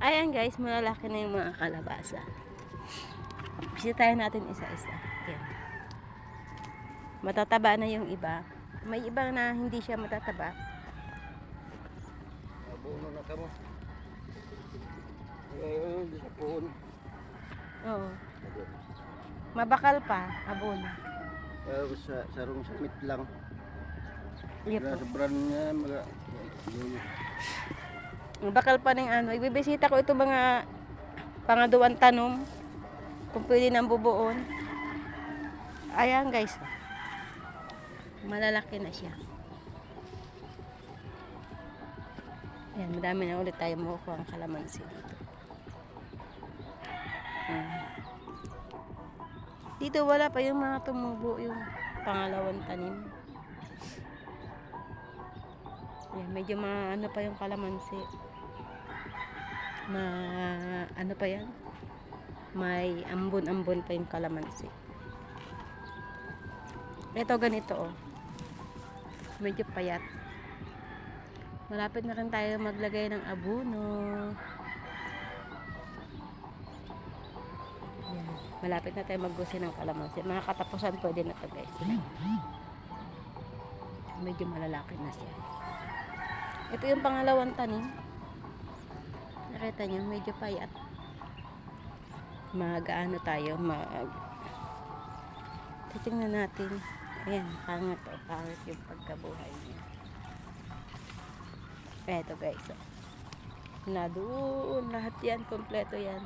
Ayan guys, malalaki na yung mga kalabasa. Bisitahin natin isa-isa. Ayan. Matataba na yung iba. May iba na hindi siya matataba. Buo na ka mo. Ayun, di sa puon. Oo. Mabakal pa, abon. Pero sa sarong samit lang. Yep. Sa brand niya, Mabakal pa ng ano. Ibibisita ko ito mga pangaduan tanom. Kung pwede nang bubuon. Ayan guys. Malalaki na siya. Ayan, madami na ulit tayo makukuha ang kalamansi dito. Dito wala pa yung mga tumubo, yung pangalawang tanim. Ayan, medyo ano pa yung kalamansi. Ano pa yan? May ambon-ambon pa yung kalamansi. Ito ganito oh. Medyo payat. Malapit na rin tayo maglagay ng abono. Ayan. Malapit na tayo maggusin ng kalamansi. Mga katapusan pwede na ito guys. Medyo malalaki na siya. Ito yung pangalawang tanim. Nakita nyo, medyo payat. Mag-ano tayo, titingnan natin. Ayan, pangit o. Pangit yung pagkabuhay niya. Eto guys. Na doon, lahat yan, kompleto yan.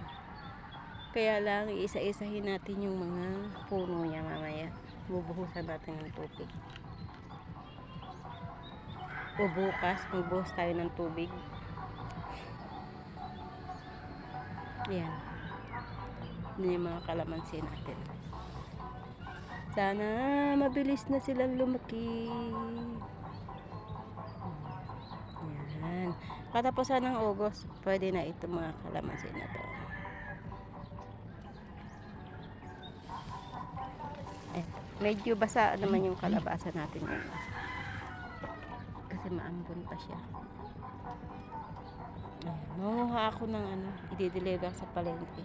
Kaya lang, iisa-isahin natin yung mga puno niya mamaya. Bubuhusan natin ng tubig. O bukas, magbuhos tayo ng tubig. Ayan. Yun yung mga kalamansi natin. Sana mabilis na silang lumaki. Ayan. Katapusan ng August, pwede na ito mga kalamansi na to. Medyo basa naman yung kalabasa natin ngayon. Kasi maambon pa siya. Manguha ako ng i-deliver sa palengke.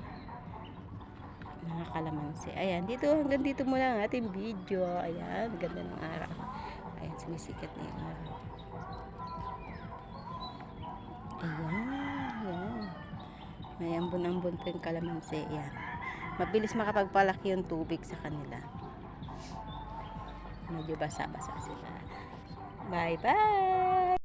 Mga kalamansi. Ayan, hanggang dito muna ang ating video. Ayan, ganda ng araw. Ayan, sumisikat na yung araw. Ayan. May ambon-ambon pa yung kalamansi. Ayan. Mabilis makapagpalaki yung tubig sa kanila. Medyo basa-basa sila. Bye-bye!